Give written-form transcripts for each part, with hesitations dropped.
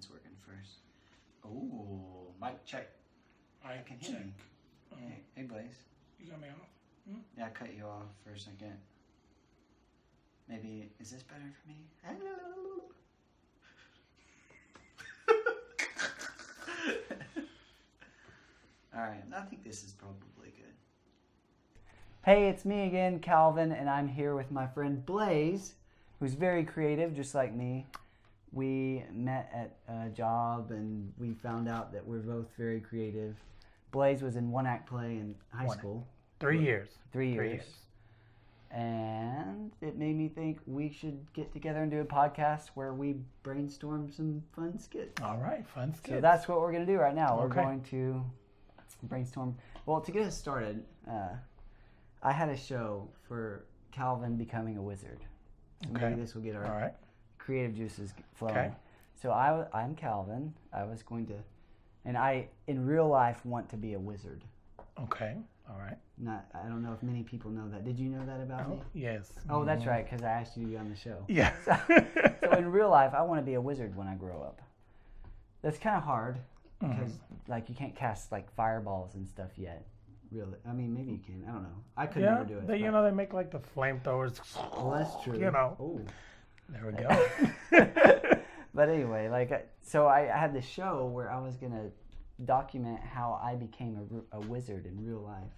microphone's working first. Oh, mic check. I can hear check. you. Hey, Blaze. You got me off? Yeah, I cut you off for a second. Maybe, is this better for me? Alright, I think this is probably good. Hey, it's me again, Calvin, and I'm here with my friend Blaze, who's very creative, just like me. We met at a job, and we found out that we're both very creative. Blaze was in one-act play in high school. 3 years. 3 years. And it made me think we should get together and do a podcast where we brainstorm some fun skits. All right, fun skits. So that's what we're going to do right now. Okay. We're going to brainstorm. Well, to get us started, I had a show for Calvin becoming a wizard. So maybe this will get our creative juices flowing. Okay. So I'm Calvin. I was going to, and I, in real life, want to be a wizard. Okay. All right. I don't know if many people know that. Did you know that about me? Yes. Oh, that's right, because I asked you to be on the show. Yeah. So in real life, I want to be a wizard when I grow up. That's kind of hard because, like, you can't cast like fireballs and stuff yet. Really? I mean, maybe you can. I don't know. I could never do it. They, they make like the flamethrowers. Oh, that's true. Oh. There we go. But anyway, so I had this show where I was gonna document how I became a wizard in real life.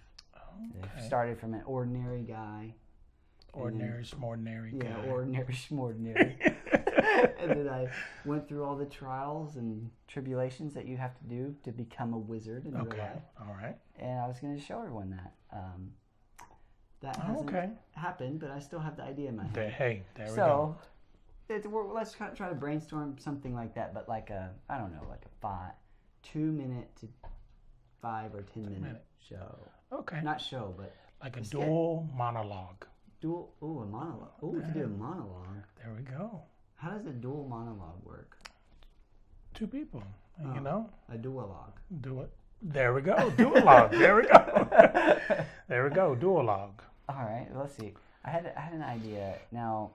Okay. It started from an ordinary guy. Ordinary, schmordinary guy. Yeah, ordinary, schmordinary. And then I went through all the trials and tribulations that you have to do to become a wizard in real life. All right. And I was going to show everyone that. That hasn't happened, but I still have the idea in my head. Hey, there we go. So let's try to brainstorm something like that, but like a 2 minute to 5 or 10 minute show. Okay. Not show, but like a dual monologue. A monologue. Oh, we can do a monologue. There we go. How does a dual monologue work? 2 people, you know? A duologue. Do it. There we go. Duologue. There we go. There we go. Duologue. All right. Let's see. I had an idea. Now,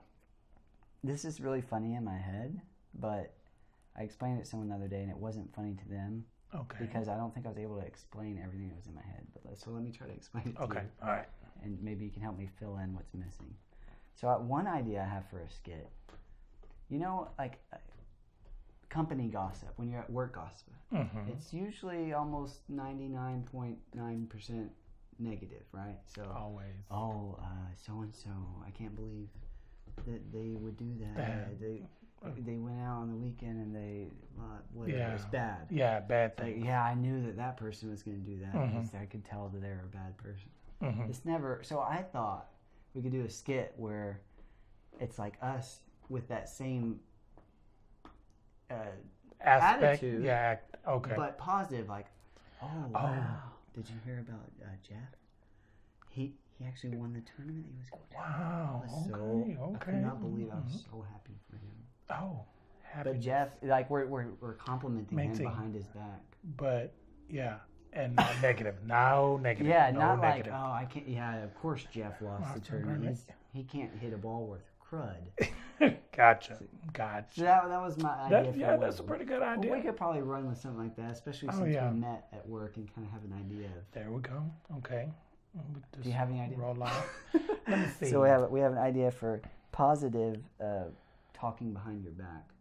this is really funny in my head, but I explained it to someone the other day, and it wasn't funny to them. Okay. Because I don't think I was able to explain everything that was in my head. So let me try to explain it to you. Okay. All right. And maybe you can help me fill in what's missing. So one idea I have for a skit, you know, like company gossip, when you're at work gossip, it's usually almost 99.9% negative, right? So always. Oh, so-and-so, I can't believe that they would do that. They went out on the weekend and it's bad. Yeah, bad thing. I knew that person was going to do that. Because I could tell that they were a bad person. It's never. So I thought we could do a skit where it's like us with that same aspect, attitude. Yeah. Okay. But positive, like, wow. Did you hear about Jeff? He actually won the tournament. He was going to. Wow. Okay. I could not believe I was so happy for him. Oh, happy. But Jeff, like we're complimenting him behind his back. But yeah, and not negative. No negative. Yeah, no not negative. like I can't. Yeah, of course Jeff lost the tournament. He can't hit a ball worth crud. Gotcha. So that was my idea. That's a pretty good idea. Well, we could probably run with something like that, especially since we met at work and kind of have an idea of. There we go. Okay. Do you have any idea? Roll out. Let me see. So we have an idea for positive talking behind your back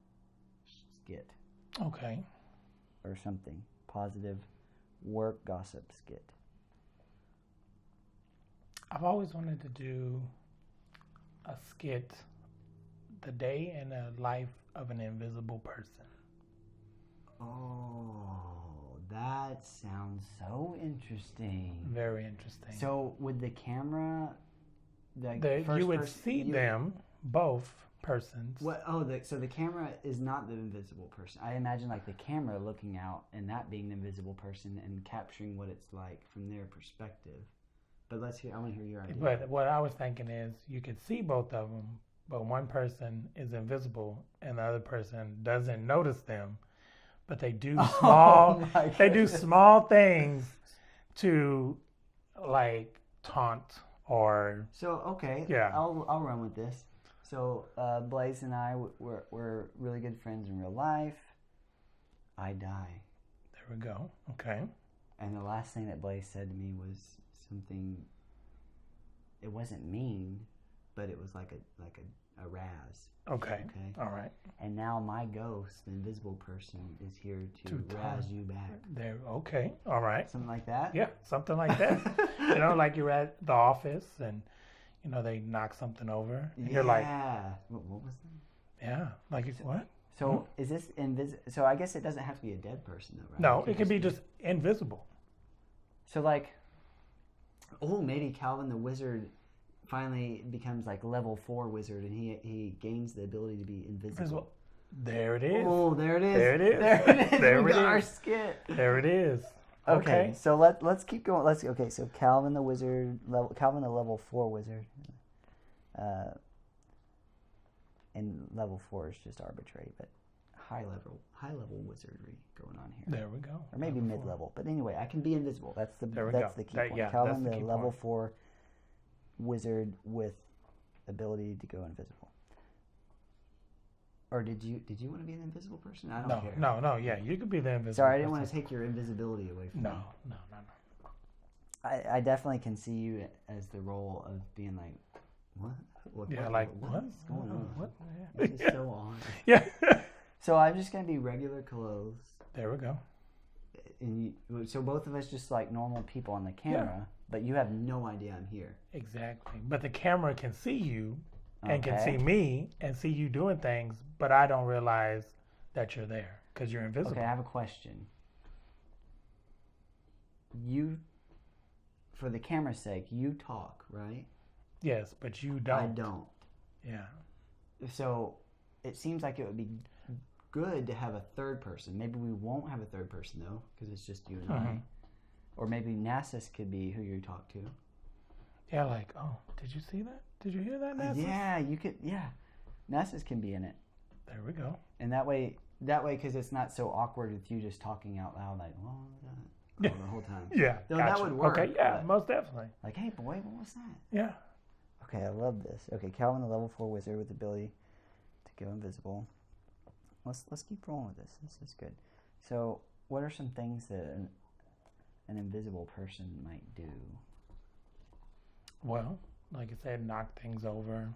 skit. Okay. Or something. Positive work gossip skit. I've always wanted to do a skit, the day in the life of an invisible person. Oh, that sounds so interesting. Very interesting. So would the camera, you would see them, both persons. What? Oh, so the camera is not the invisible person. I imagine like the camera looking out and that being the invisible person and capturing what it's like from their perspective. But I want to hear your idea. But what I was thinking is you could see both of them, but one person is invisible and the other person doesn't notice them, but they do small things to like taunt or. So okay, yeah, I'll run with this. So Blaze and I we're really good friends in real life. I die. There we go. Okay. And the last thing that Blaze said to me was something. It wasn't mean, but it was like a razz. Okay. All right. And now my ghost, the invisible person, is here to razz you back. There. Okay. All right. Something like that? Yeah, something like that. Like you're at the office and, they knock something over. And you're like... Yeah. What was that? Yeah. Like, what? So is this invisible? So I guess it doesn't have to be a dead person, though, right? No, it can be just invisible. So, maybe Calvin the Wizard finally becomes level 4 wizard, and he gains the ability to be invisible. There it is. Oh, there it is. There it is. There we got our skit. There it is. Okay, so let's keep going. So Calvin the Wizard, Calvin the level 4 wizard, and level 4 is just arbitrary, but high level wizardry going on here. There we go. Or maybe mid level, but anyway, I can be invisible. That's the key point. Yeah, Calvin the level 4 wizard with ability to go invisible. Or did you want to be an invisible person? I don't care. No. Yeah, you could be the invisible. Sorry, I didn't want to take your invisibility away from you. No. I definitely can see you as the role of being like, what? What is going on? What? This is so odd. Yeah. So I'm just gonna be regular clothes. There we go. And so both of us just like normal people on the camera, but you have no idea I'm here. Exactly. But the camera can see you and can see me and see you doing things, but I don't realize that you're there because you're invisible. Okay, I have a question. You, for the camera's sake, you talk, right? Yes, but you don't. I don't. Yeah. So it seems like it would be good to have a third person. Maybe we won't have a third person though, because it's just you and I. Or maybe Nasus could be who you talk to. Yeah, like, oh, did you see that? Did you hear that, Nasus? Yeah, you could. Yeah, Nasus can be in it. There we go. And that way, because it's not so awkward with you just talking out loud, like, the whole time. Yeah, no, that would work. Okay, yeah, most definitely. Like, hey, boy, what was that? Yeah. Okay, I love this. Okay, Calvin, the level 4 wizard with the ability to go invisible. Let's keep rolling with this. This is good. So, what are some things that an invisible person might do? Well, like I said, knock things over,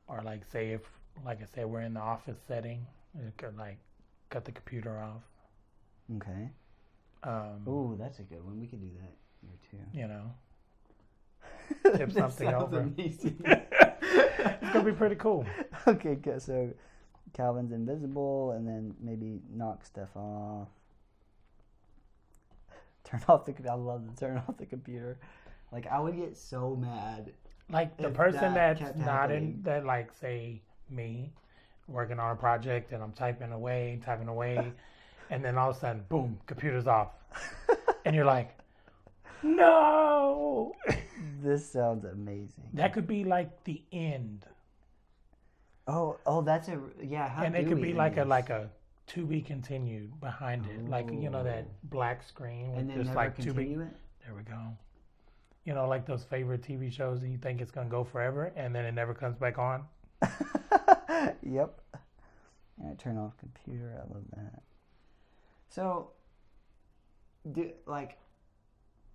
or like say if, like I said, we're in the office setting, it could like cut the computer off. Okay. Ooh, that's a good one. We could do that here too. You know, tip something over. Amazing. It's gonna be pretty cool. Okay, good. So Calvin's invisible, and then maybe knock stuff off. Turn off the. I love to turn off the computer. Like, I would get so mad. Like the person that's not in that, like say me, working on a project and I'm typing away, and then all of a sudden, boom, computer's off, and you're like, no. This sounds amazing. That could be like the end. Oh, that's a How and do it could we be end like this? a to be continued behind it, like that black screen with and then just never like to be. continue it? There we go. You know, like those favorite TV shows that you think it's gonna go forever, and then it never comes back on. Yep. All right, turn off computer. I love that. So,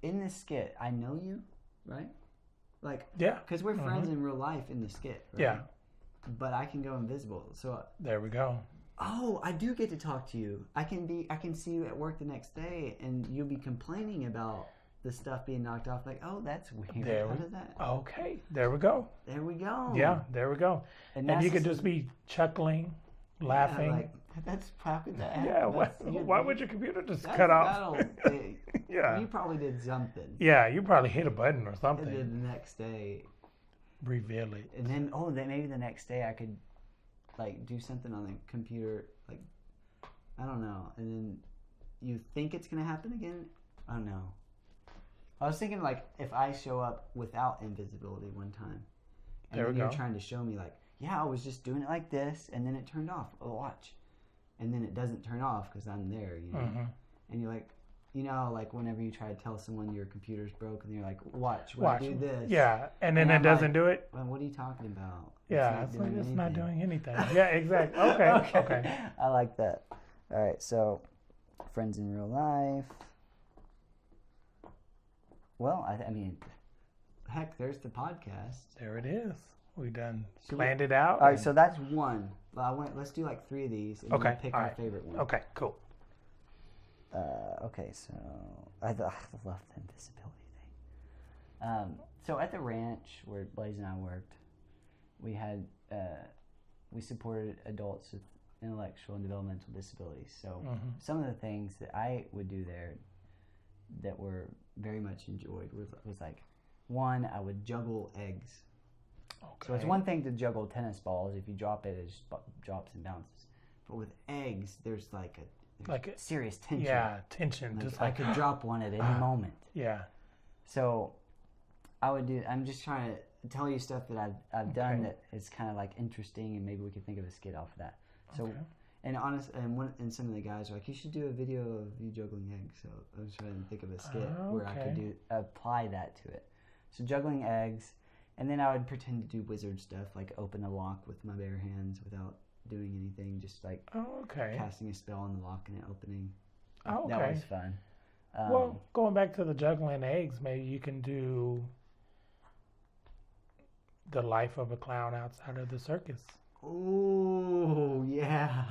in this skit, I know you, right? Like, yeah, because we're friends in real life in the skit, right? Yeah. But I can go invisible, so. There we go. Oh, I do get to talk to you. I can see you at work the next day, and you'll be complaining about the stuff being knocked off. Like, oh, that's weird. How does that? Okay, there we go. There we go. Yeah, there we go. And you could just be chuckling, laughing. Yeah, like, that's how could that happen? Yeah, why would your computer just cut off? Yeah. You probably did something. Yeah, you probably hit a button or something. And then the next day, reveal it. And then maybe the next day I could like do something on the computer, like I don't know, and then you think it's gonna happen again. I don't know. I was thinking like if I show up without invisibility one time, and then you're trying to show me like, yeah, I was just doing it like this, and then it turned off. Oh, watch, and then it doesn't turn off because I'm there, you know. And you're like, you know, like whenever you try to tell someone your computer's broken, you're like, watch, when I do this. Yeah, and then it doesn't do it. Well, what are you talking about? Yeah, it's not doing anything. Yeah, exactly. Okay. I like that. All right, so friends in real life. Well, I mean, heck, there's the podcast. There it is. We done planned it out. All right, so that's one. Well, let's do like 3 of these, and okay. We'll pick our favorite one. Okay, cool. Okay, so I love the invisibility thing. So at the ranch where Blaze and I worked, we had we supported adults with intellectual and developmental disabilities. So some of the things that I would do there that were very much enjoyed was like, one, I would juggle eggs. Okay. So it's one thing to juggle tennis balls. If you drop it, it just drops and bounces. But with eggs, there's like a serious tension. Yeah, tension. Like I could drop one at any moment. Yeah. So I'm just trying to tell you stuff that I've done that is kind of like interesting, and maybe we could think of a skit off of that. So, and some of the guys are like, you should do a video of you juggling eggs. So I was trying to think of a skit where I could apply that to it. So juggling eggs, and then I would pretend to do wizard stuff, like open a lock with my bare hands without doing anything, just like casting a spell on the lock and it opening. That was fun. Well, going back to the juggling eggs, maybe you can do the life of a clown outside of the circus. Oh, yeah.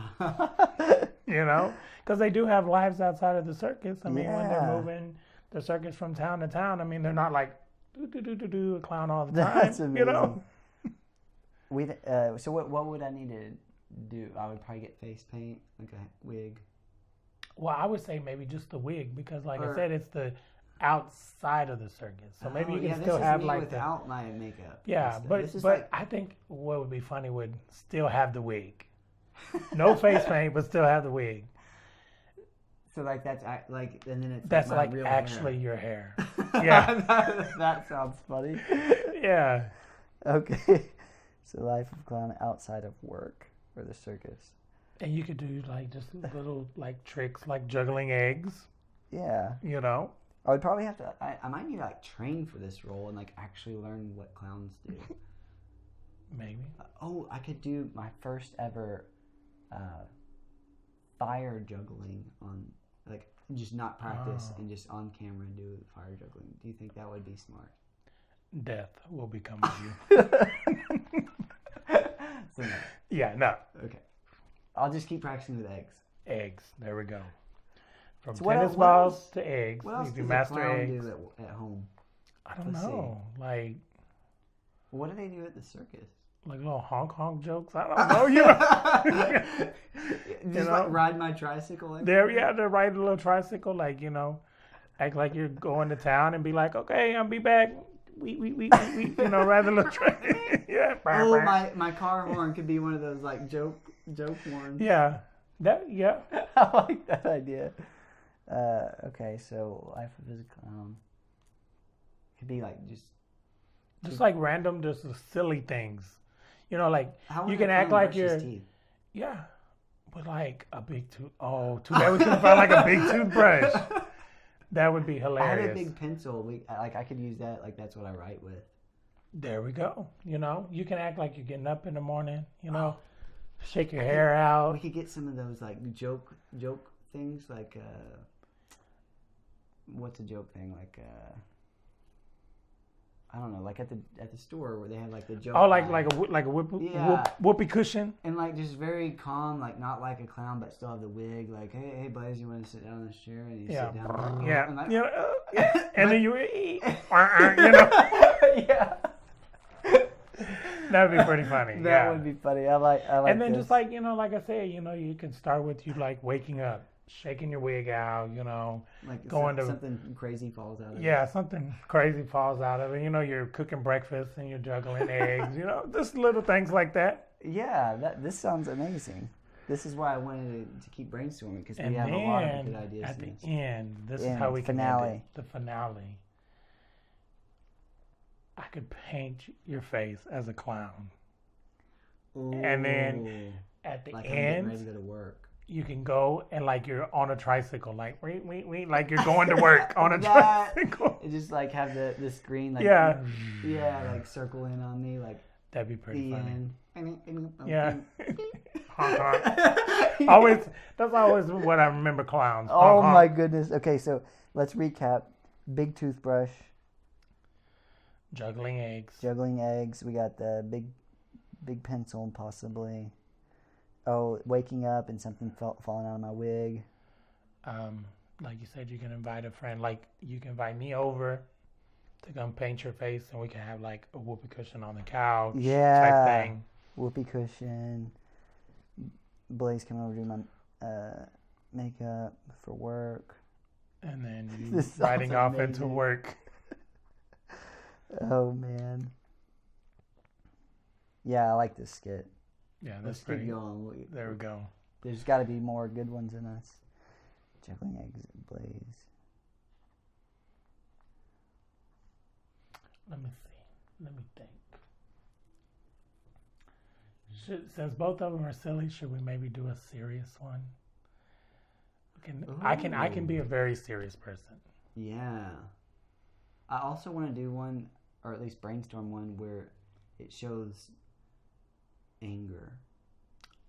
You know, because they do have lives outside of the circus. I mean, when they're moving the circus from town to town, I mean, they're not like do a clown all the time. That's amazing. You know. So what would I need to do? I would probably get face paint, like a wig. Well, I would say maybe just the wig, because like I said, it's the outside of the circus. So maybe you can still have like without my makeup. Yeah, but I think what would be funny would still have the wig. No face paint, but still have the wig. So like that's like, and then it's that's like real actually hair. Your hair. Yeah, that sounds funny. Yeah. Okay. So life of clown outside of work or the circus. And you could do like just little like tricks like juggling eggs. Yeah. You know. I would probably have to. I might need to like train for this role and like actually learn what clowns do. Maybe. I could do my first ever fire juggling on, like, just not practice and just on camera do fire juggling. Do you think that would be smart? Death will be coming to you. So no. Yeah, no. Okay. I'll just keep practicing with eggs. Eggs. There we go. From So tennis balls to eggs. What else you does do master a clown eggs. do at home? I don't know. Like, what do they do at the circus? Like little honk jokes. I don't know. You know? Just like ride my tricycle. Like they're ride a little tricycle. Like, you know, act like you're going to town and be like, okay, I'll be back. We you know, ride a little tricycle. Yeah. Oh, my car horn could be one of those like joke horns. Yeah. I like that idea. Okay, so life of a clown could be like just like random, just silly things. You know, like how you can act like you're with like a big too bad we couldn't find like a big toothbrush. That would be hilarious. I have a big pencil. I could use that. Like that's what I write with. There we go. You know, you can act like you're getting up in the morning. You know, shake your hair out. We could get some of those like joke things. Like what's a joke thing? Like I don't know. Like at the store where they have like the joke. Oh, like a whoopee cushion. And like just very calm, like not like a clown, but still have the wig. Like, hey, Blaze, you want to sit down on this chair? And you sit down. Yeah. And, like, and then you eat. You know. Yeah. That would be pretty funny. That would be funny. I like. And then just like, you know, like I said, you know, you can start with you like waking up, shaking your wig out, you know, like going to something crazy falls out of it. Yeah, something crazy falls out of it. You know, you're cooking breakfast and you're juggling eggs. You know, just little things like that. Yeah, this sounds amazing. This is why I wanted to keep brainstorming, because we have a lot of good ideas. At the end, this is how we can end it. The finale. I could paint your face as a clown. Ooh, and then at the like end, I'm ready to go to work. You can go and like you're on a tricycle, like we like you're going to work on a tricycle. It just like have the screen like like circle in on me, like that'd be pretty funny. End. Yeah. Honk, honk. Always, that's always what I remember clowns. Honk, Oh honk. my goodness. Okay, so let's recap. Big toothbrush. Juggling eggs. We got the big pencil, possibly. Oh, waking up and something falling out of my wig. Like you said, you can invite a friend. Like you can invite me over to come paint your face, and we can have like a whoopee cushion on the couch. Yeah. Type thing. Whoopee cushion. Blaze come over to do my makeup for work. And then you riding off into work. Oh man. Yeah, I like this skit. Yeah, Let's that's pretty. going. There we go. There's got to be more good ones in us. Juggling eggs at Blaze. Let me see. Let me think. Since both of them are silly, should we maybe do a serious one? I can be a very serious person. Yeah. I also want to do one, or at least brainstorm one, where it shows anger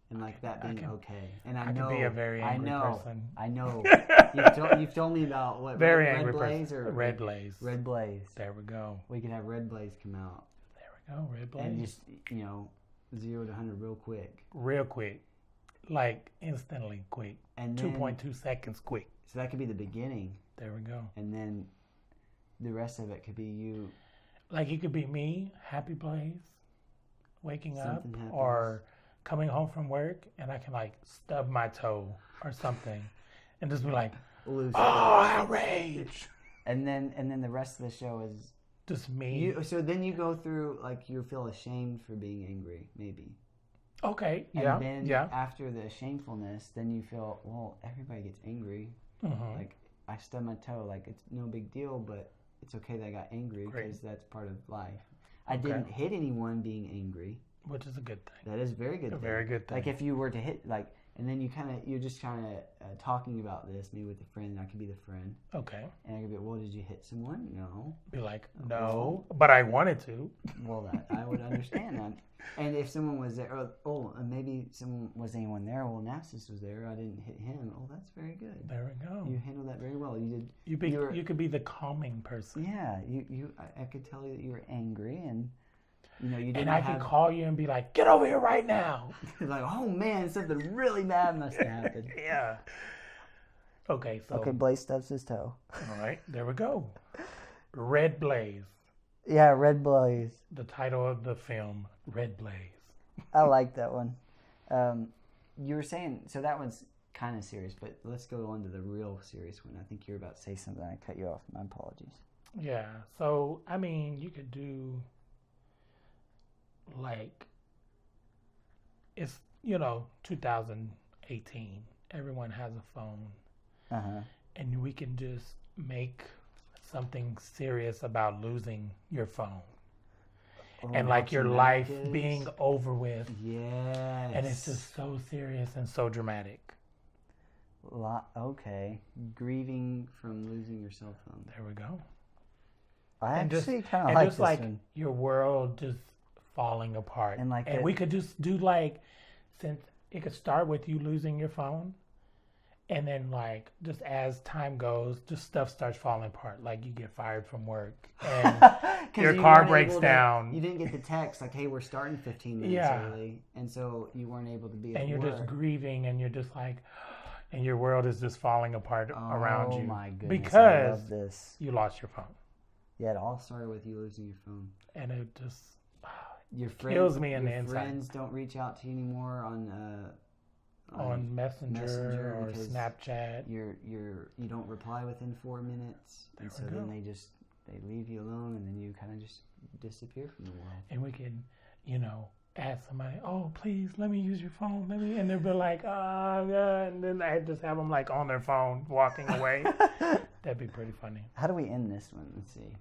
and like that being okay. And I know can be a very angry person. I know. You've told me about what very Red angry Blaze person. or Red Blaze. Red Blaze. There we go. We could have Red Blaze come out. There we go. Red Blaze. And just 0 to 100 real quick. Real quick, like instantly quick. And 2.2 seconds quick. So that could be the beginning. There we go. And then the rest of it could be you. Like it could be me, Happy Blaze, waking up, happens. or coming home from work, and I can like stub my toe or something, and just be like, "Oh, outrage!" And then the rest of the show is just me. So then you go through like you feel ashamed for being angry, maybe. Okay. Yeah. And then after the shamefulness, then you feel, well, everybody gets angry. Mm-hmm. Like I stubbed my toe, like it's no big deal, but it's okay that I got angry because that's part of life. I didn't hit anyone being angry, which is a good thing. That is very good. Very good thing. Like if you were to hit and then you're just kind of talking about this maybe with a friend, and I could be the friend. Okay. And I could be, well, did you hit someone? No. Be like, no, but I wanted to. Well, I would understand that. And if someone was there, maybe anyone there. Well, Nasus was there. I didn't hit him. Oh, that's very good. There we go. You handled that very well. You did. You could be the calming person. Yeah. I could tell you that you were angry and. You didn't. And I could call you and be like, "Get over here right now!" Like, oh man, something really bad must have happened. Yeah. Okay, so. Okay, Blaze stubs his toe. All right, there we go. Red Blaze. Yeah, Red Blaze. The title of the film, Red Blaze. I like that one. You were saying, so that one's kind of serious, but let's go on to the real serious one. I think you're about to say something. I cut you off. My apologies. Yeah, so, I mean, you could do. Like, it's 2018. Everyone has a phone, and we can just make something serious about losing your phone, and like your life being over with. Yes, and it's just so serious and so dramatic. Okay, grieving from losing your cell phone. There we go. I actually kind of like this one. Your world just falling apart, and we could just do since it could start with you losing your phone, and then just as time goes, just stuff starts falling apart. Like you get fired from work, and your car breaks down. You didn't get the text like, "Hey, we're starting 15 minutes early," and so you weren't able to be. And you're just grieving, and you're just and your world is just falling apart around you. Oh my goodness! Because I love this. You lost your phone. Yeah, it all started with you losing your phone, and it just. Your kills me in the inside. Your friends don't reach out to you anymore on Messenger or Snapchat. You don't reply within 4 minutes, and so then they leave you alone, and then you kind of just disappear from the world. And we can, ask somebody, "Oh, please let me use your phone, and they'll be like, "Oh, yeah," and then I just have them on their phone walking away. That'd be pretty funny. How do we end this one? Let's see.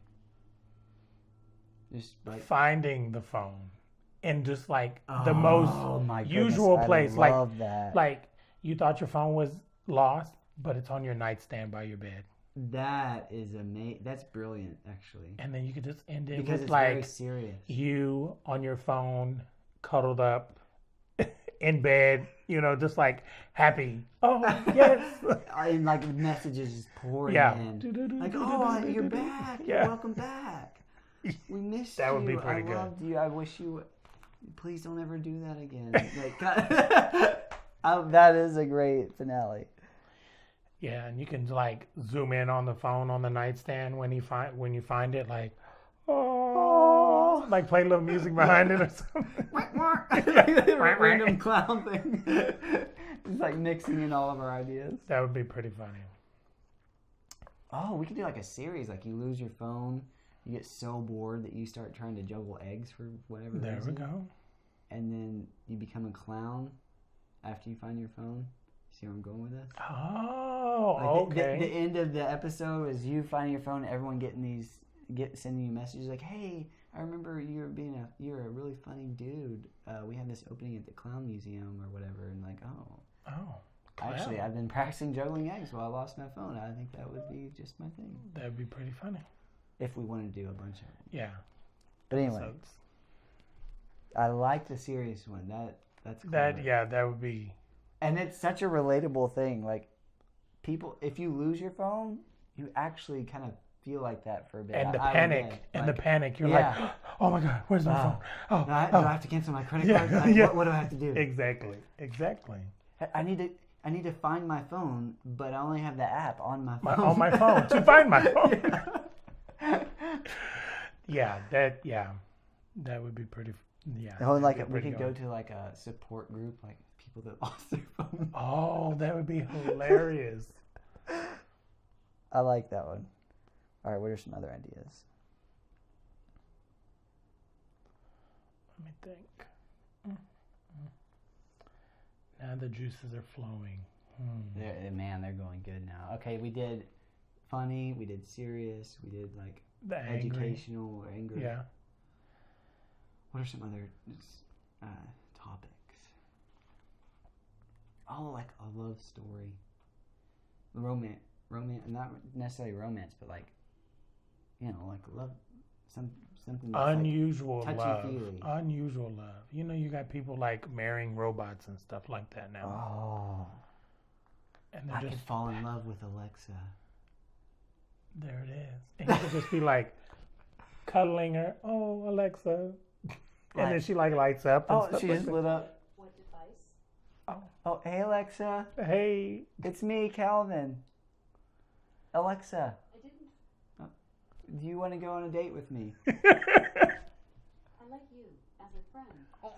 Just finding the phone in just the most usual place. I love that. Like you thought your phone was lost, but it's on your nightstand by your bed. That is amazing. That's brilliant, actually. And then you could just end it because with it's very serious. You on your phone cuddled up in bed, just like happy. Oh, yes. And like messages just pouring in. Like, oh, you're back. Yeah. Welcome back. We missed you. That would be pretty good. I loved you. I wish you would. Please don't ever do that again. Like, that is a great finale. Yeah, and you can like zoom in on the phone on the nightstand when you find it, like, oh, like play a little music behind it or something. Random clown thing. Just like mixing in all of our ideas. That would be pretty funny. Oh, we could do like a series. Like you lose your phone, you get so bored that you start trying to juggle eggs for whatever reason. There we go. And then you become a clown after you find your phone. See where I'm going with this? Oh, like okay. The end of the episode is you finding your phone, everyone sending you messages like, "Hey, I remember you're a really funny dude. We have this opening at the Clown Museum or whatever," and like, clown. Actually, I've been practicing juggling eggs while I lost my phone. I think that would be just my thing. That'd be pretty funny. If we want to do a bunch of them. Yeah. But anyway, I like the serious one. That's clever. That would be. And it's such a relatable thing. Like, people, if you lose your phone, you actually kind of feel like that for a bit. And the panic, you're like, oh my God, where's my phone? Oh, do I have to cancel my credit card? What do I have to do? Exactly. I need to find my phone, but I only have the app on my phone. On my phone to find my phone. That would be pretty. Yeah. Like we could go to like a support group, like people that lost their phone. Oh, that would be hilarious. I like that one. All right, what are some other ideas? Let me think. Now the juices are flowing. They're going good now. Okay, we did funny, we did serious, we did like the educational, angry. Yeah. What are some other topics? Oh, like a love story. Romance, not necessarily romance, but like, like love, something that's unusual like love. Unusual love. You got people like marrying robots and stuff like that Oh. now. And I could fall in love with Alexa. There it is. And you could just be like cuddling her. Oh, Alexa. And then she like lights up. And stuff she like just that. lit up. What device? Oh, hey Alexa. Hey. It's me, Calvin. Alexa. I didn't. Do you want to go on a date with me? I like you as a friend.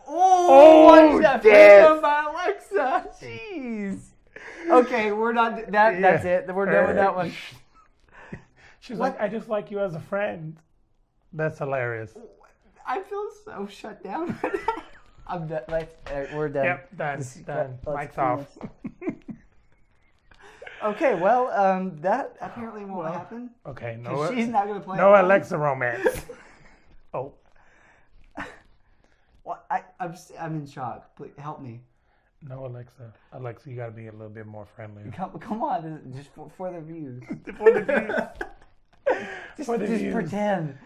Oh, damn! By Alexa. Jeez. Okay, we're not. That's it. We're done with that one. She's like, I just like you as a friend. That's hilarious. I feel so shut down right now. I'm done. We're done. Yep, done. Mic's off. Okay, well, that apparently won't happen. Okay, she's not going to play. No Alexa romance. Oh. Well, I'm in shock. Please help me. No Alexa. Alexa, you got to be a little bit more friendly. Come on, just for the views. For the views. Just pretend.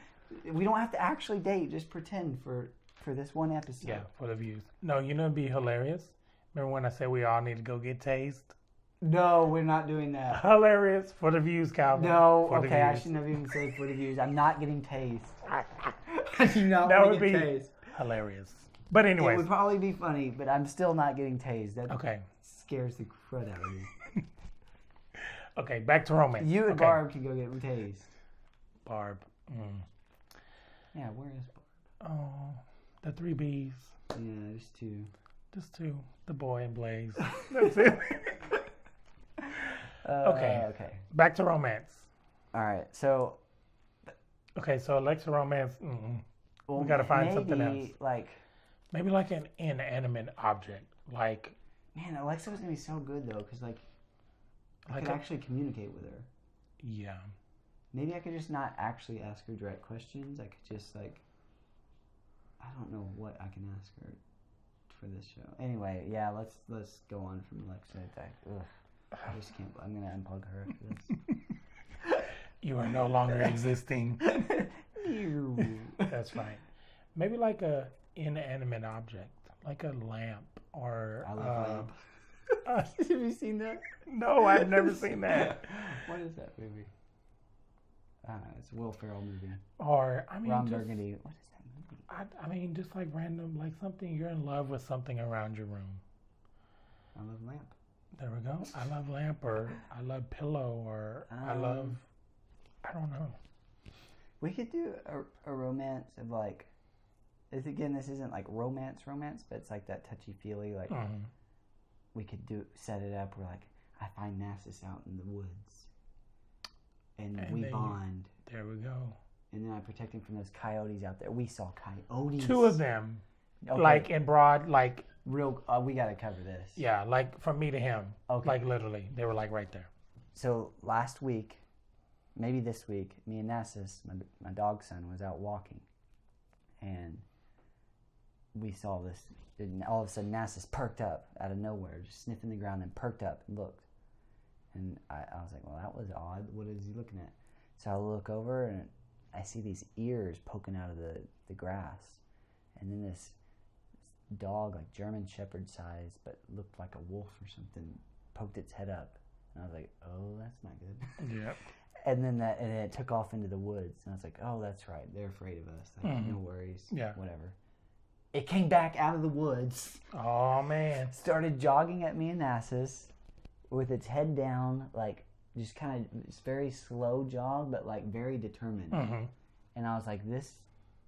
We don't have to actually date. Just pretend for this one episode. Yeah, for the views. No, it'd be hilarious. Remember when I said we all need to go get tased? No, we're not doing that. Hilarious for the views, Calvin. No, okay, I shouldn't have even said for the views. I'm not getting tased. I do not want to get tased. Hilarious. But anyways. It would probably be funny, but I'm still not getting tased. That scares the crud out of me. Okay, back to romance. You and Barb can go get tased. Barb. Yeah, where is Barb? Oh, the 3 Bs. Yeah, Just two. The boy and Blaze. That's it. Okay. Back to romance. All right. So. Okay, so Alexa romance. Well, we got to find something else. Maybe like an inanimate object. Like. Man, Alexa was gonna be so good though, because I could actually communicate with her. Yeah. Maybe I could just not actually ask her direct questions. I could just I don't know what I can ask her for this show. Anyway, yeah, let's go on from Alexa. I just can't. I'm gonna unplug her after this. You are no longer existing. That's fine. Maybe like a inanimate object, like a lamp or. I love lamp. Have you seen that? No, I've never seen that. What is that movie? It's a Will Ferrell movie. Or I mean, Ron Burgundy. What is that movie? I mean, just like random, like something you're in love with something around your room. I love lamp. There we go. I love lamp, or I love pillow, or I love. I don't know. We could do a romance of like. This isn't like romance, but it's like that touchy-feely, like. Mm-hmm. We could set it up where like I find Nassus out in the woods, and we bond. There we go. And then I protect him from those coyotes out there. We saw coyotes. 2 of them, okay. like in broad, like real. We gotta cover this. Yeah, like from me to him. Okay. Like literally, they were like right there. So last week, maybe this week, me and Nassus, my dog son, was out walking, and we saw this. And all of a sudden, Nassus perked up out of nowhere, just sniffing the ground, and perked up and looked. And I was like, well, that was odd. What is he looking at? So I look over, and I see these ears poking out of the grass. And then this dog, like German Shepherd size, but looked like a wolf or something, poked its head up. And I was like, oh, that's not good. Yep. And then it took off into the woods. And I was like, oh, that's right. They're afraid of us. Like, no worries. Yeah. Whatever. It came back out of the woods. Oh, man. Started jogging at me and Nassus with its head down, like just kind of it's very slow jog, but like very determined. Mm-hmm. And I was like, this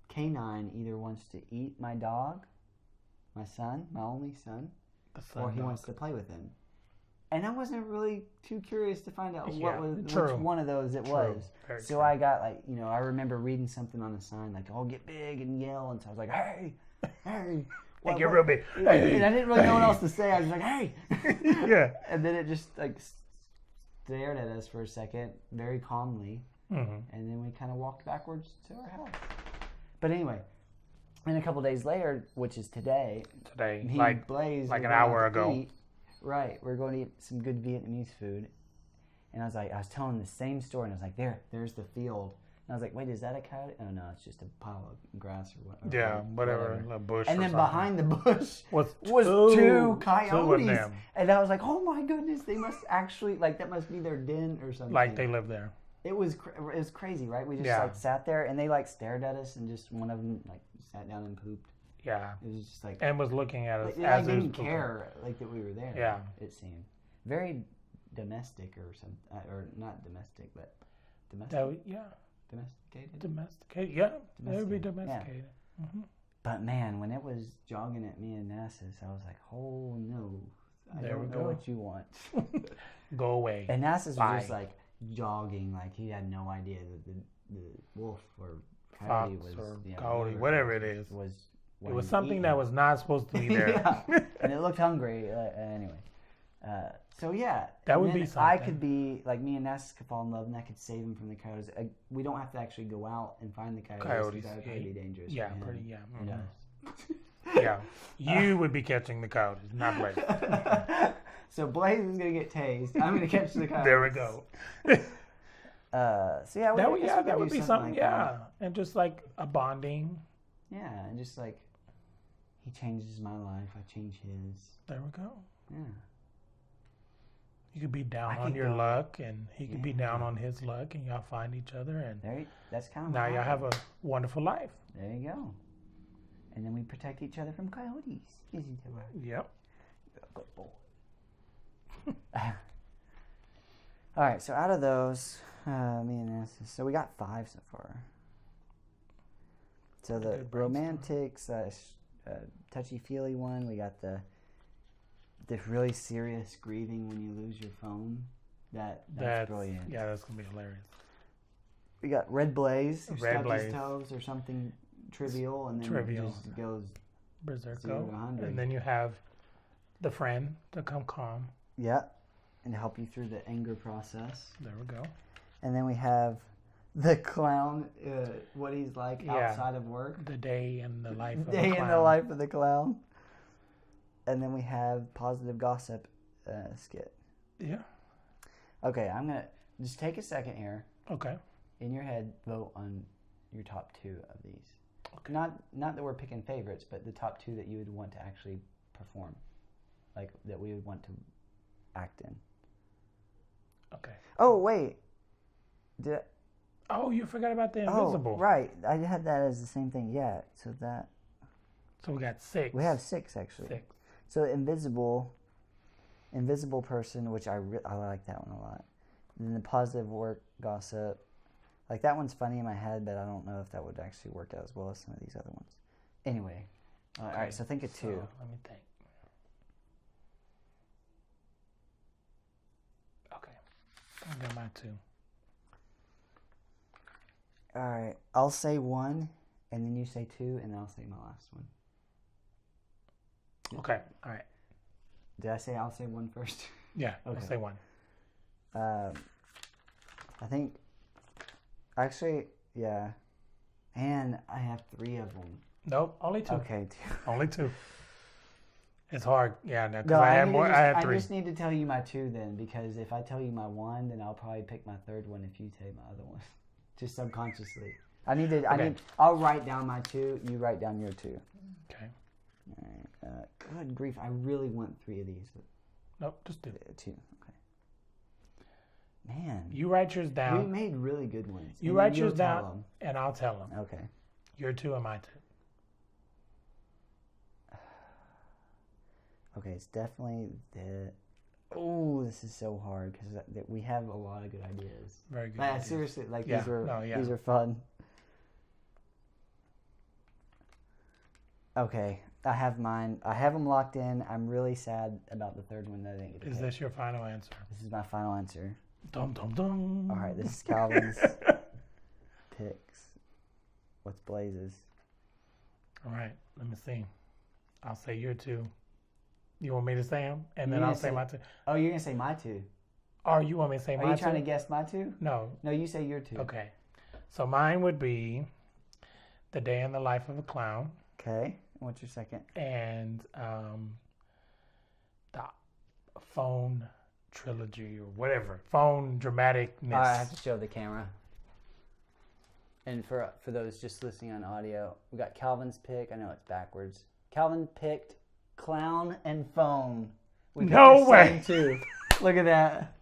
canine either wants to eat my dog, my son, my only son, or he wants to play with him. And I wasn't really too curious to find out which one of those it was. So I got like, I remember reading something on a sign like, oh, get big and yell. And so I was like, hey. Hey, get real big. Hey. And I didn't really know what else to say. I was like, hey. Yeah. And then it just like stared at us for a second, very calmly. Mm-hmm. And then we kind of walked backwards to our house. But anyway, and a couple days later, which is today, me and Blaze, like an hour ago. Right. We're going to eat some good Vietnamese food. And I was telling the same story, and I was like, there's the field. And I was like, wait, is that a coyote? Oh, no, it's just a pile of grass or whatever. Yeah, whatever. A bush and or then something. behind the bush was 2 coyotes. 2 of them. And I was like, oh my goodness, they must actually, like, that must be their den or something. Like they live there. It was crazy, right? We just like sat there, and they like stared at us, and just one of them like sat down and pooped. Yeah. It was just like... And was looking at us like, as they didn't care like that we were there. Yeah. It seemed. Very domestic or something. Or not domestic, but domestic. Domesticated, yeah. It would be domesticated. Yeah. Mm-hmm. But man, when it was jogging at me and Nassus, I was like, oh no, I don't know what you want. Go away. And Nassus was just like jogging, like he had no idea that the wolf or coyote Fox or coyote, whatever it is. It was something that was not supposed to be there. Yeah. And it looked hungry. Anyway. So yeah, that would be something. I could be like me and Nassus could fall in love, and I could save him from the coyotes. We don't have to actually go out and find the coyotes. That would probably be dangerous. Yeah, pretty. Yeah. Mm-hmm. Yeah, you would be catching the coyotes, not Blaze. So Blaze is gonna get tased. I'm gonna catch the coyotes. There we go. So yeah, that would be something. Like and just like a bonding. Yeah, and just like he changes my life, I change his. There we go. Yeah. You could be down on your luck, and he could be down on his luck, and y'all find each other, and that's kind of now y'all have a wonderful life. There you go. And then we protect each other from coyotes. Isn't that right? Yep. Good boy. All right, so out of those, me and Nassus, so we got 5 so far. So the romantic / touchy-feely one, we got the really serious grieving when you lose your phone. That's brilliant. Yeah, that's going to be hilarious. We got Red Blaze, who Red stubbed Blaze. his toes or something trivial, and then just goes berserk. 0 to 100. And then you have the friend to come calm. Yeah, and help you through the anger process. There we go. And then we have the clown, what he's like outside of work. The day in the life of the clown. Day in the life of the clown. And then we have positive gossip skit. Yeah. Okay, I'm going to just take a second here. Okay. In your head, vote on your top 2 of these. Okay. Not that we're picking favorites, but the top 2 that you would want to actually perform, like that we would want to act in. Okay. Oh wait, Oh, you forgot about the invisible. Oh, right. I had that as the same thing. Yeah. So we got 6. We have 6 actually. 6. So invisible person, which I like that one a lot. And then the positive work gossip, like that one's funny in my head, but I don't know if that would actually work out as well as some of these other ones. Anyway, all right. So think of 2. Let me think. Okay, I got my 2. All right, I'll say 1, and then you say 2, and then I'll say my last one. Okay, all right. Did I say I'll say 1 first? Yeah, okay. I'll say 1. I think, actually, yeah. And I have 3 of them. Nope, only 2. Okay, 2. Only 2. It's hard, yeah. Because no, I had 3. I just need to tell you my 2 then, because if I tell you my 1, then I'll probably pick my 3rd one if you say my other one, just subconsciously. I'll write down my 2. You write down your 2. Okay. All right. Good grief! I really want 3 of these. But nope, just 2. 2. Okay. Man. You write yours down. We made really good ones. You write yours down, and I'll tell them. Okay. Your 2 and my 2. Okay, it's definitely the. Oh, this is so hard because we have a lot of good ideas. Very good. Ideas. Seriously, like these are fun. Okay, I have mine. I have them locked in. I'm really sad about the 3rd one that I didn't get to pick. This your final answer? This is my final answer. Dum dum dum. All right, this is Calvin's picks. What's Blaze's? All right, let me see. I'll say your 2. You want me to say them, and then I'll say my 2. Oh, you're gonna say my 2. Or you want me to say my 2? Are you trying to guess my 2? No. No, you say your 2. Okay. So mine would be The Day in the Life of a Clown. Okay. What's your 2nd? And the phone trilogy or whatever. Phone dramaticness. I have to show the camera. And for those just listening on audio, we got Calvin's pick. I know it's backwards. Calvin picked clown and phone. No way. Too. Look at that.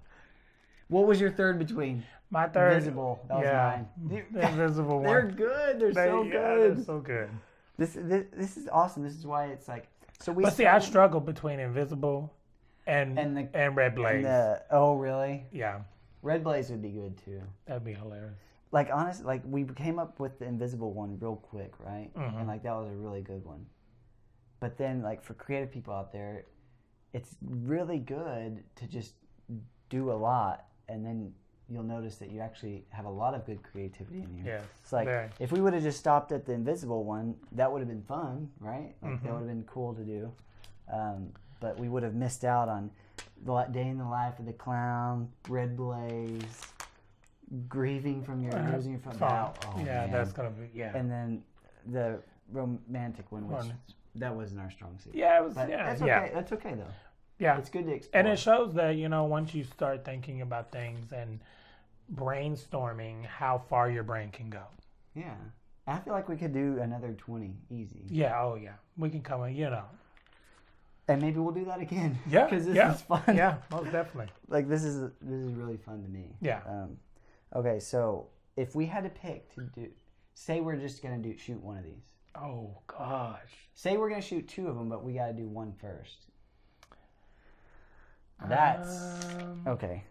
What was your 3rd between? My 3rd. Invisible. That was mine. The invisible one. They're good. They're so good. They're so good. This is awesome. This is why it's like so. But see, I struggle between invisible and Red Blaze. Oh, really? Yeah. Red Blaze would be good too. That'd be hilarious. Like honestly, like we came up with the invisible one real quick, right? Mm-hmm. And like that was a really good one. But then, like for creative people out there, it's really good to just do a lot, and then you'll notice that you actually have a lot of good creativity in you. Yes. It's like if we would have just stopped at the invisible one, that would have been fun, right? Like that would have been cool to do. But we would have missed out on the Day in the Life of the Clown, Red Blaze, grieving from your losing your phone. That's gonna be And then the romantic one, which that wasn't our strong suit. Yeah, it was. But That's okay. That's okay though. Yeah, it's good to explore. And it shows that once you start thinking about things and brainstorming, how far your brain can go. Yeah, I feel like we could do another 20 easy. Yeah. Oh yeah, we can come in. And maybe we'll do that again. Yeah, because this is fun. Yeah, most definitely. Like this is really fun to me. Yeah. Okay, so if we had to pick to do, say we're just gonna shoot one of these. Oh gosh. Say we're gonna shoot 2 of them, but we gotta do one first. That's okay.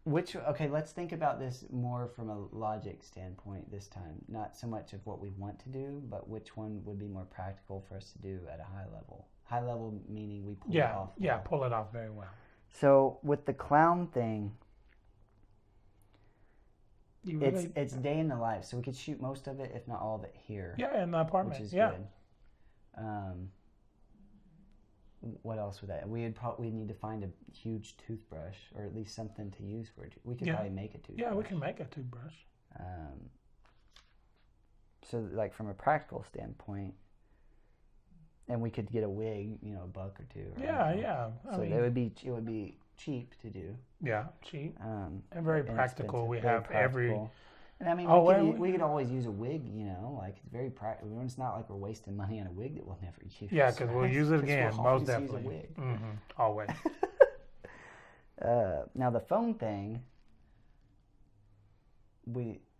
Okay, let's think about this more from a logic standpoint this time. Not so much of what we want to do, but which one would be more practical for us to do at a high level. High level meaning we pull it off. Yeah, pull it off very well. So with the clown thing, it's day in the life, so we could shoot most of it, if not all of it, here. Yeah, in the apartment. Which is good. What else would that? We'd need to find a huge toothbrush, or at least something to use for it. We could probably make a toothbrush. Yeah, we can make a toothbrush. So, like from a practical standpoint, and we could get a wig, $1 or $2. Yeah. So it would be cheap to do. Yeah, cheap. And very practical. We have And I mean, we could always use a wig, you know, like it's very practical. It's not like we're wasting money on a wig that we'll never use. Yeah, because we'll use it again, most definitely. Use a wig. Mm-hmm. Always. Now the phone thing,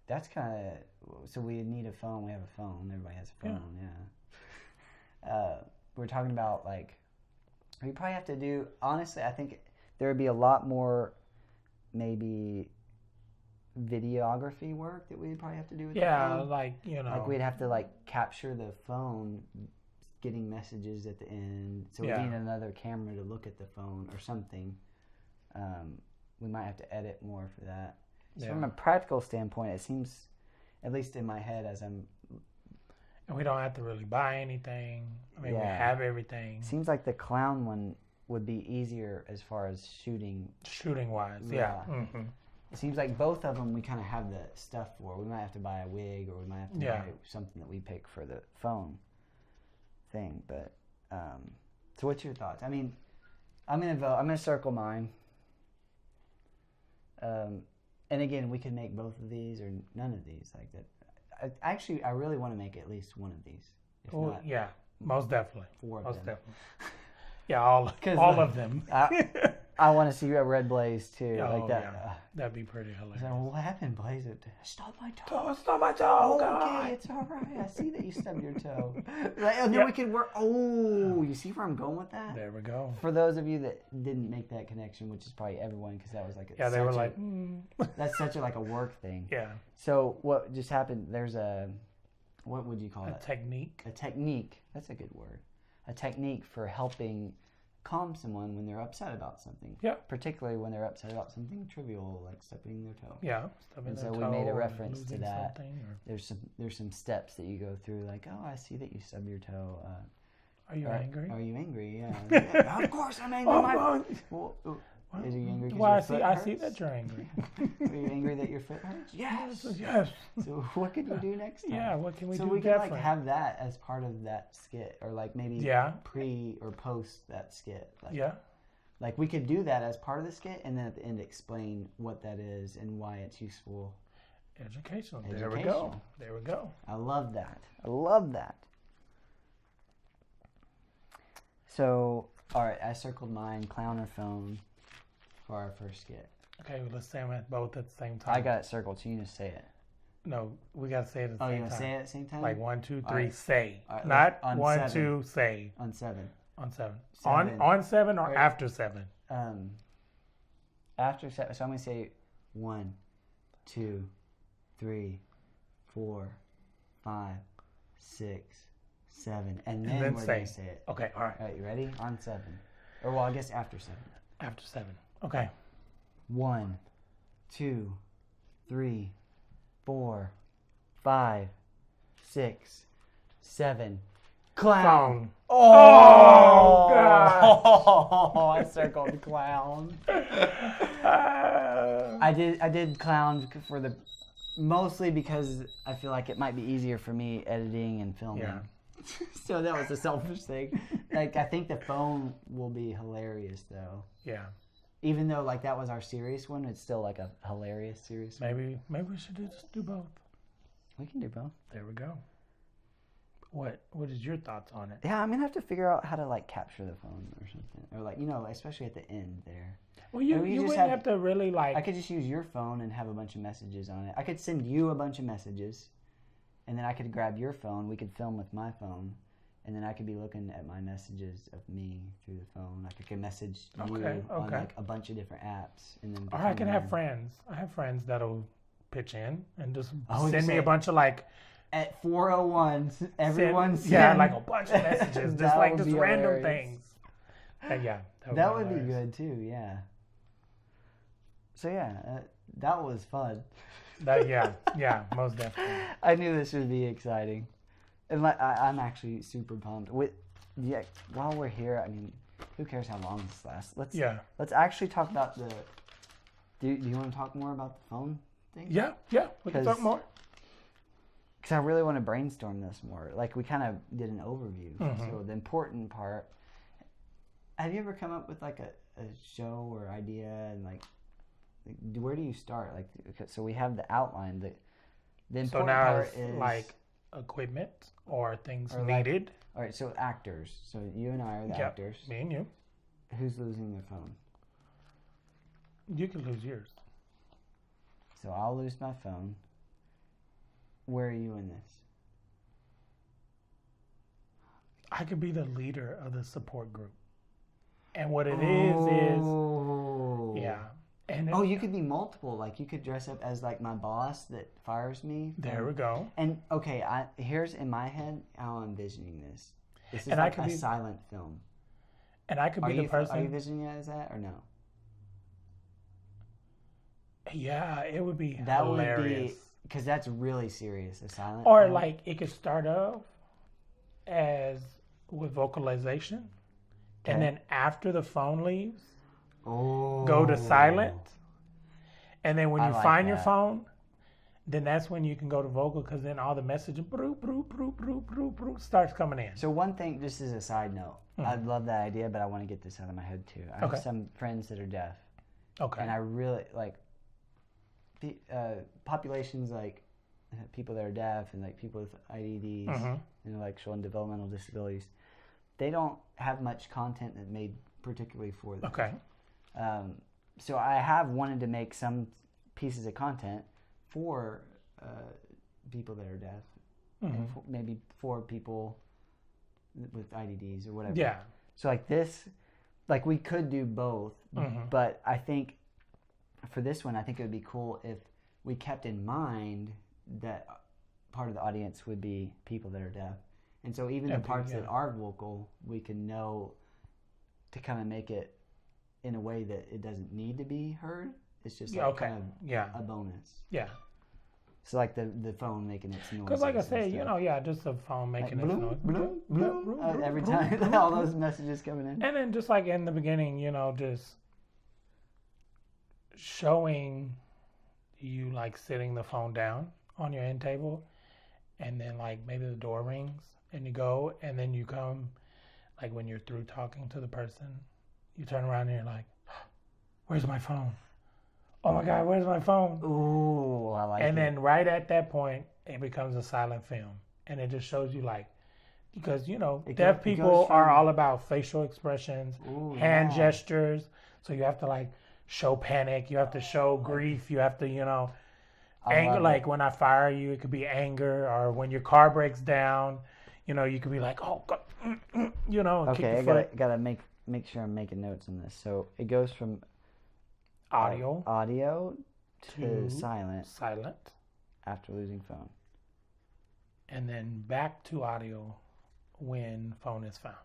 that's kind of, so we need a phone. We have a phone. Everybody has a phone. Yeah. We're talking about like, we probably have to do. Honestly, I think there would be a lot more, maybe, videography work that we'd probably have to do with the phone. Like, you know, like we'd have to like capture the phone getting messages at the end, so we need another camera to look at the phone or something. We might have to edit more for that. So from a practical standpoint, it seems, at least in my head, and we don't have to really buy anything. I mean, we have everything. Seems like the clown one would be easier as far as shooting wise. Yeah. Mm-hmm. It seems like both of them we kind of have the stuff for. We might have to buy a wig, or we might have to buy something that we pick for the phone thing. But so, what's your thoughts? I mean, I'm gonna vote. I'm gonna circle mine. And again, we could make both of these or none of these like that. I really want to make at least one of these. If not, yeah, most definitely. Four of most them. Definitely. Yeah, all of them. I want to see a red Blaze too, like that. Yeah. That'd be pretty hilarious. Like, well, what happened, Blaze? Stub my toe. Oh, stub my toe. Okay, it's all right. I see that you stubbed your toe. And then we could work. Oh, you see where I'm going with that? There we go. For those of you that didn't make that connection, which is probably everyone, because that was like they were like, that's such a like a work thing. Yeah. So what just happened? There's what would you call it? A technique. A technique. That's a good word. A technique for helping calm someone when they're upset about something. Yeah. Particularly when they're upset about something trivial, like stubbing their toe. Yeah. And so we made a reference to that. There's some steps that you go through, like, oh, I see that you stubbed your toe. Are you angry? Are you angry? Yeah. Of course I'm angry. Is he angry? Well, I see that you're angry. Are you angry that your foot hurts? Yes. So what can you do next time? Yeah, what can we do? So we can like have that as part of that skit, or like maybe pre or post that skit. Like, like we could do that as part of the skit, and then at the end explain what that is and why it's useful. Educational. There we go. I love that. So, all right, I circled mine, clown or phone, for our first skit. Okay, well, let's say them both at the same time. I got it circled, so you just say it. No, we got to say it at the same time. Oh, you going to say it at the same time? Like 1, 2, 3, say. Right, not on 1, 7. 2, say. On 7. On 7. On 7 or after 7? After 7. So I'm going to say 1, 2, 3, 4, 5, 6, 7. And then we're going to say it. Okay, all right. All right, you ready? On 7. Or, well, I guess after 7. After 7. Okay. 1, 2, 3, 4, 5, 6, 7. Clown. Oh, God. Oh, I circled clown. I did clown for mostly because I feel like it might be easier for me editing and filming. Yeah. So that was a selfish thing. Like, I think the phone will be hilarious though. Yeah. Even though like that was our serious one, it's still like a hilarious serious one. Maybe we should just do both. We can do both. There we go. What is your thoughts on it? Yeah, I'm gonna have to figure out how to like capture the phone or something, or like, you know, especially at the end there. Well, you wouldn't have to really like. I could just use your phone and have a bunch of messages on it. I could send you a bunch of messages, and then I could grab your phone. We could film with my phone, and then I could be looking at my messages of me through the phone. Like I could message you on like a bunch of different apps, and then. Or I can have friends. I have friends that'll pitch in and just send me a bunch of like. At 4:01, everyone send like a bunch of messages, just like just random things. That would be good too. Yeah. So that was fun. Most definitely. I knew this would be exciting, and like I'm actually super pumped. While we're here, I mean, who cares how long this lasts? Let's actually talk about the. Do you want to talk more about the phone thing? Yeah, we can talk more. Because I really want to brainstorm this more. Like, we kind of did an overview. Mm-hmm. So the important part, have you ever come up with like a show or idea, and like where do you start? Like, so we have the outline, The So important now part it's is like equipment or things or needed. All right, so actors. So you and I are the actors. Me and you. Who's losing their phone? You can lose yours. So I'll lose my phone. Where are you in this? I could be the leader of the support group. And what it is yeah. And you could be multiple. Like you could dress up as like my boss that fires me. There we go. And okay, here's in my head how I'm envisioning this. This is and like a silent film. And I could be the person. Are you envisioning it as that or no? Yeah, it would be that hilarious. Would be because that's really serious. A silent or film. like it could start off as with vocalization, and then after the phone leaves, go to silent, and then when you find your phone, then that's when you can go to vocal because then all the messaging starts coming in. So one thing, just as a side note, I love that idea, but I want to get this out of my head too. I have some friends that are deaf. Okay. And I really like populations like people that are deaf and like people with IDDs, intellectual and developmental disabilities. They don't have much content that's made particularly for them. Okay. So I have wanted to make some pieces of content for people that are deaf, and maybe for people with IDDs or whatever. Yeah. So like this, like we could do both, but I think for this one, I think it would be cool if we kept in mind that part of the audience would be people that are deaf. And so even the parts that are vocal, we can know to kind of make it in a way that it doesn't need to be heard. It's just like kind of a bonus. Yeah. So like the phone making its noise. Because like I say, just the phone making its noise. Bloom, bloom, every time, all those messages coming in. And then just like in the beginning, just showing you like sitting the phone down on your end table, and then like maybe the door rings and you go, and then you come, like when you're through talking to the person, you turn around and you're like, where's my phone? Oh my God, where's my phone? Ooh, I like it. And then right at that point, it becomes a silent film. And it just shows you like, because, deaf people are all about facial expressions, hand gestures. So you have to like show panic. You have to show grief. You have to, anger. Like when I fire you, it could be anger. Or when your car breaks down, you could be like, oh, God, Okay, I gotta make sure I'm making notes on this. So it goes from audio to silent after losing phone, and then back to audio when phone is found.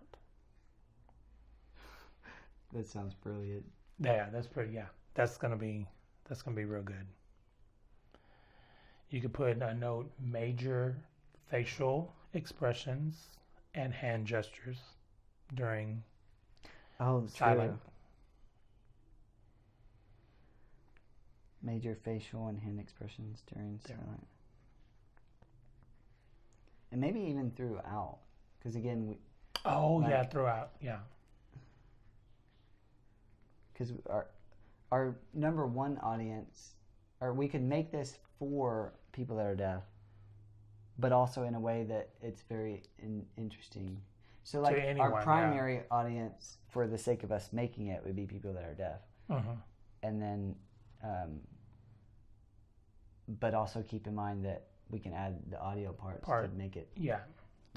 That sounds brilliant. Yeah, that's pretty. Yeah, that's gonna be real good. You could put a note: major facial expressions and hand gestures during silent. Major facial and hand expressions during silent. And maybe even throughout. Because again, throughout, yeah. Because our number one audience, or we could make this for people that are deaf, but also in a way that it's very interesting. So like anyone, our primary audience, for the sake of us making it, would be people that are deaf. And then, but also keep in mind that we can add the audio parts to make it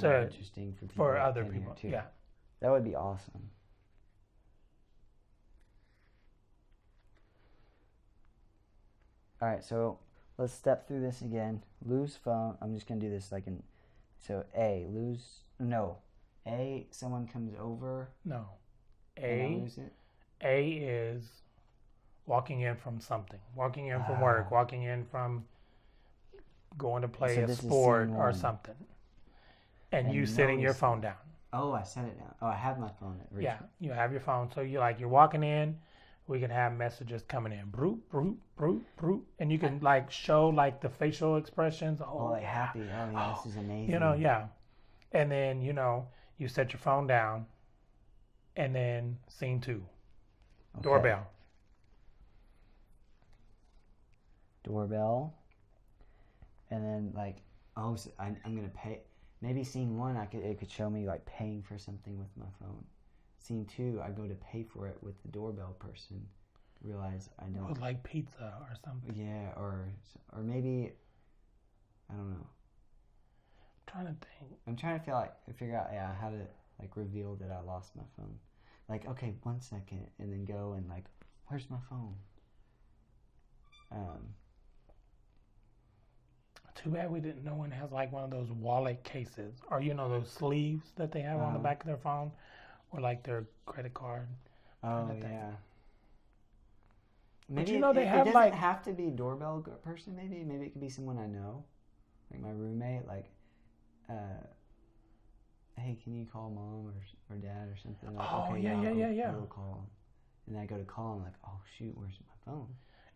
more interesting for people for other people too. Yeah, that would be awesome. All right, so let's step through this again. Lose phone. I'm just gonna do this like in. So someone comes over. No, lose it. A is walking in from something, walking in from work, walking in from going to play a sport or something, and you sitting your phone down. Oh, I set it down. Oh, I have my phone. Yeah, you have your phone. So you're walking in. We can have messages coming in, broop, broop, broop, broop, and you can like show like the facial expressions. Oh, like happy. Oh, yeah, this is amazing. And then you set your phone down, and then scene 2, doorbell. and then like, oh, so I'm gonna pay. Maybe scene 1, it could show me like paying for something with my phone. Scene 2, I go to pay for it with the doorbell person. Realize I don't. With like pizza or something. Yeah, or maybe, I don't know. I'm trying to figure out how to like reveal that I lost my phone. Like, okay, 1 second, and then go and like, where's my phone? Too bad no one has like one of those wallet cases, or those sleeves that they have on the back of their phone, or like their credit card. Oh yeah. Maybe But they have it like doesn't have to be a doorbell person. Maybe it could be someone I know, like my roommate. Like, hey, can you call mom or dad or something? Like, oh okay, yeah. I'll call. And I go to call. I'm like, oh shoot, where's my phone?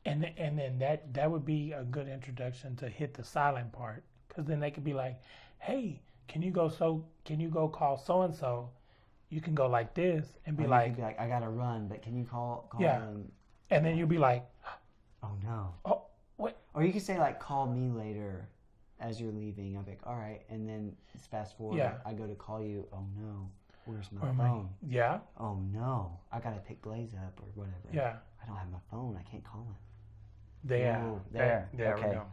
And then that would be a good introduction to hit the silent part, because then they could be like, hey, can you go call so and so? You can go like this and be like, I gotta run, but can you call them? And then you'll be like, oh no. Oh, what? Or you could say like, call me later as you're leaving. I'm like, all right. And then fast forward. Yeah. I go to call you. Oh no. Where's my phone? Yeah. Oh no. I gotta pick Blaze up or whatever. Yeah. I don't have my phone. I can't call him. There. Oh, there. There okay. we go.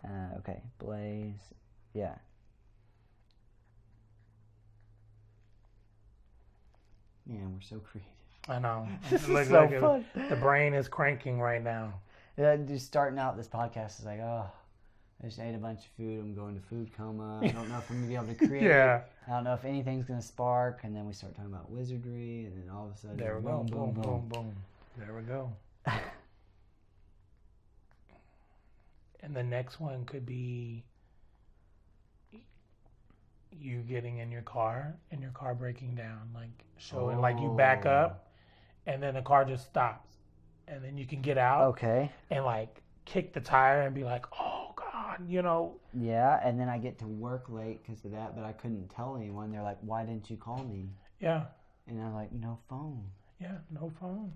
Mm-hmm. Okay. Blaze. Yeah. Man, we're so creative. I know. This is so fun. The brain is cranking right now. Yeah, just starting out this podcast is like, oh, I just ate a bunch of food. I'm going to food coma. I don't know if I'm going to be able to create. Yeah. I don't know if anything's going to spark. And then we start talking about wizardry. And then all of a sudden, there we go. Boom, boom, boom. There we go. And the next one could be you getting in your car and your car breaking down. Like, showing like you back up and then the car just stops. And then you can get out. Okay. And like kick the tire and be like, oh God, Yeah, and then I get to work late because of that, but I couldn't tell anyone. They're like, why didn't you call me? Yeah. And I'm like, no phone. Yeah, no phone.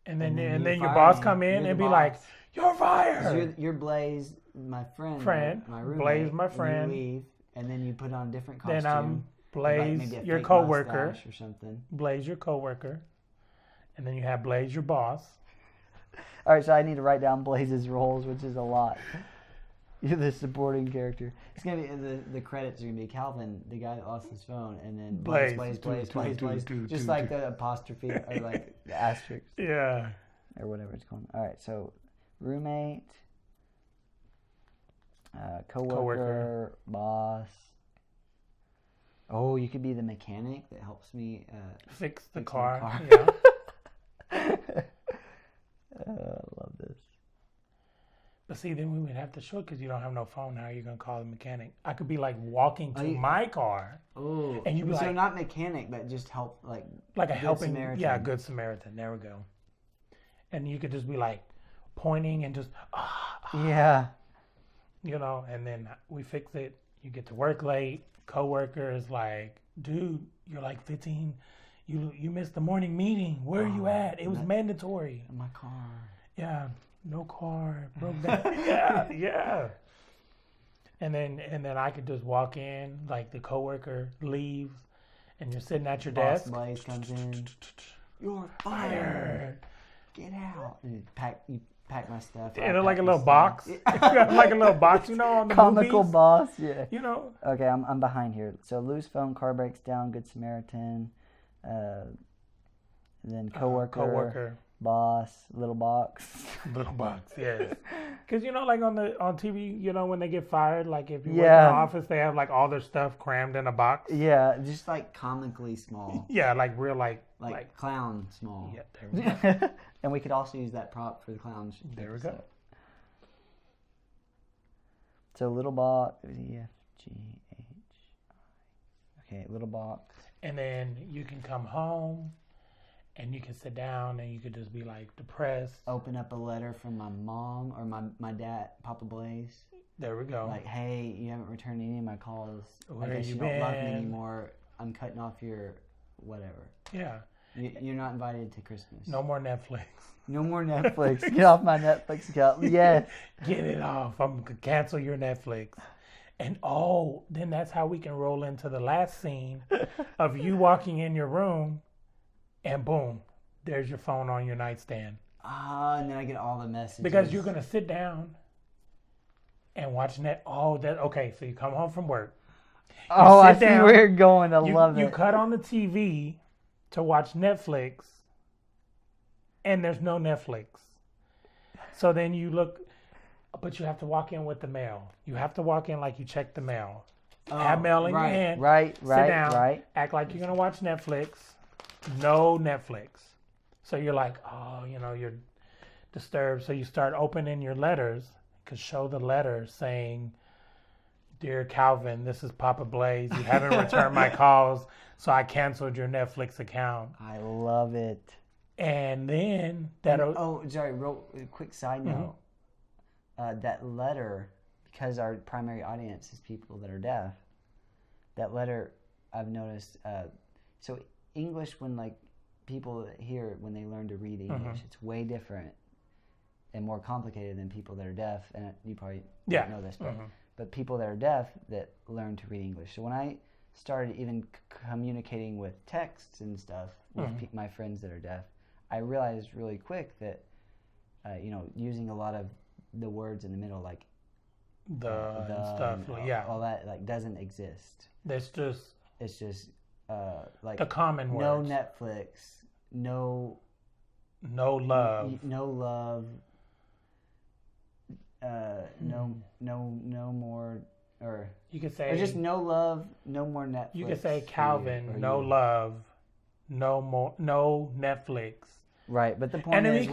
And then your boss come in and be like, you're fired. You're Blaze, my friend. My roommate. Blaze, my friend. You leave, and then you put on a different costume. Then I'm Blaze, like your coworker. Or something. Blaze, your coworker. And then you have Blaze, your boss. All right, so I need to write down Blaze's roles, which is a lot. You're the supporting character. It's gonna be the credits are gonna be Calvin, the guy that lost his phone, and then Blaze, just like the apostrophe or like the asterisk. Yeah. Or whatever it's called. All right, so roommate, coworker, boss. Oh, you could be the mechanic that helps me fix the my car. Yeah. I love this. But see, then we would have to show it because you don't have no phone. How are you going to call the mechanic? I could be like walking to my car. Oh. And you'd be so like, not mechanic, but just help, like a helping Samaritan. Yeah, good Samaritan. There we go. And you could just be like pointing and just, yeah. And then we fix it. You get to work late. Coworker is like, dude, you're like 15. You missed the morning meeting. Where are you at? It was mandatory. In my car. Yeah, no car. Broke down. yeah. And then I could just walk in, like the coworker leaves, and you're sitting at your desk. Blaze comes in. You're fired. Get out. And you pack my stuff. And like a little box. Like a little box, on the comical movies. Boss, yeah. Okay, I'm behind here. So lose phone, car breaks down, good Samaritan. Then coworker, boss, little box. Little box, yes. Because like on TV, when they get fired, like if you work in the office, they have like all their stuff crammed in a box. Yeah, just like comically small. Yeah, like real like clown small. Yeah, there we go. And we could also use that prop for the clowns. There we go. So little box, EFGH. Okay, little box. And then you can come home and you can sit down and you could just be like depressed. Open up a letter from my mom or my dad, Papa Blaze. There we go. Like, hey, you haven't returned any of my calls. Where I guess you you don't love me anymore. I'm cutting off your whatever. Yeah. You're not invited to Christmas. No more Netflix. No more Netflix. Get off my Netflix account. Yes. Get it off. I'm going to cancel your Netflix. And then that's how we can roll into the last scene of you walking in your room and boom, there's your phone on your nightstand. And then I get all the messages. Because you're going to sit down and watch okay, so you come home from work. I see where you're going. I love it. You cut on the TV to watch Netflix, and there's no Netflix. So then you look, but you have to walk in with the mail. You have to walk in like you check the mail. Have mail in your hand. Right. Sit down. Act like you're going to watch Netflix. No Netflix. So you're like, you're disturbed. So you start opening your letters. Could show the letter saying, "Dear Calvin, this is Papa Blaze. You haven't returned my calls, so I canceled your Netflix account." I love it. And then sorry, real quick side note. That letter, because our primary audience is people that are deaf, that letter I've noticed. So English, when like people here, when they learn to read English, it's way different and more complicated than people that are deaf. And you probably don't know this, but people that are deaf that learn to read English. So when I started even communicating with texts and stuff with my friends that are deaf, I realized really quick that using a lot of the words in the middle, like the stuff, all that like doesn't exist. It's just like the common words. No Netflix, no love, no love, no more, or you could say, or just no love, no more Netflix. You could say, Calvin, no love, no more, no Netflix. Right, but the point is,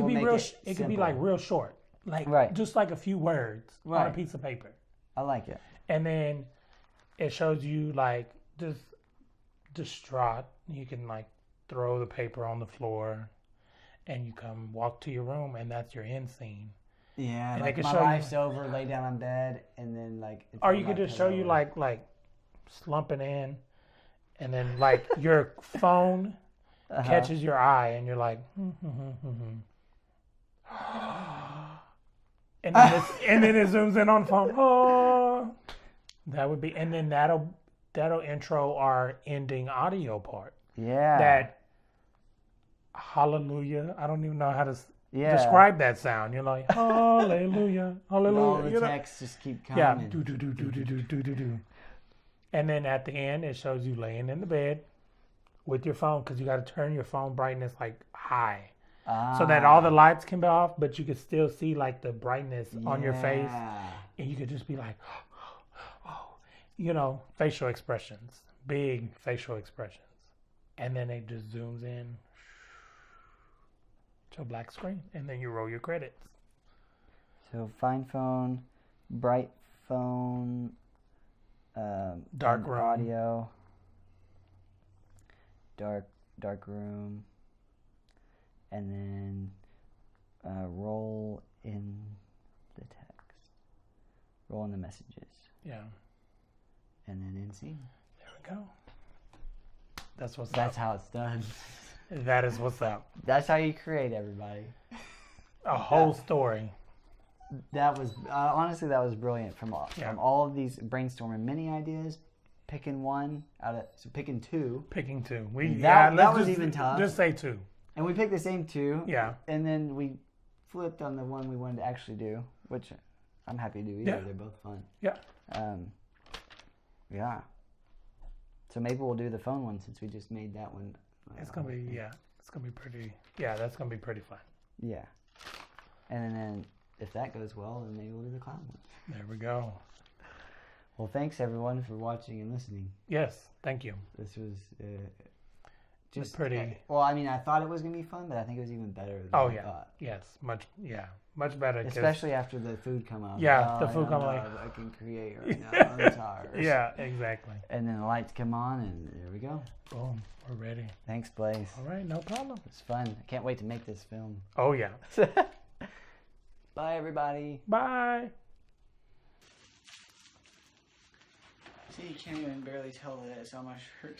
it could be like real short, like just like a few words on a piece of paper. I like it. And then it shows you like just distraught. You can like throw the paper on the floor, and you come walk to your room, and that's your end scene. Yeah, and like my life's over, lay down on bed, and then like. Or you could just show you like slumping in, and then like your phone catches your eye, and you're like, and then it zooms in on the phone. Oh, that would be, and then that'll intro our ending audio part. Yeah. That hallelujah. I don't even know how to describe that sound. You're like, hallelujah, hallelujah. All the texts just keep coming. Yeah. Do. And then at the end, it shows you laying in the bed with your phone, because you got to turn your phone brightness like high. So that all the lights can be off, but you can still see like the brightness on your face. And you could just be like, facial expressions, big facial expressions. And then it just zooms in to a black screen, and then you roll your credits. So fine phone, bright phone, dark room, audio, dark room, and then roll in the text, roll in the messages. Yeah. And then in scene. There we go. That's how it's done. That is what's up. That's how you create, everybody. A whole story. That was honestly, that was brilliant. From all of these brainstorming mini ideas, picking one picking two. Picking two. That was even tough. Just say two. And we picked the same two. Yeah. And then we flipped on the one we wanted to actually do, which I'm happy to do either. Yeah. They're both fun. Yeah. Yeah. So maybe we'll do the phone one, since we just made that one. It's gonna be pretty. Yeah, that's gonna be pretty fun. Yeah. And then if that goes well, then maybe we'll do the clown one. There we go. Well, thanks everyone for watching and listening. Yes, thank you. This was just pretty. Well, I mean, I thought it was gonna be fun, but I think it was even better than I thought. Yes, much better. Especially after the food come out. Yeah, the food come out. I can create right now. I'm tired. Yeah, exactly. And then the lights come on, and there we go. Boom, we're ready. Thanks, Blaze. All right, no problem. It's fun. I can't wait to make this film. Oh yeah. Bye, everybody. Bye. See, you can't even barely tell that it's on my shirt.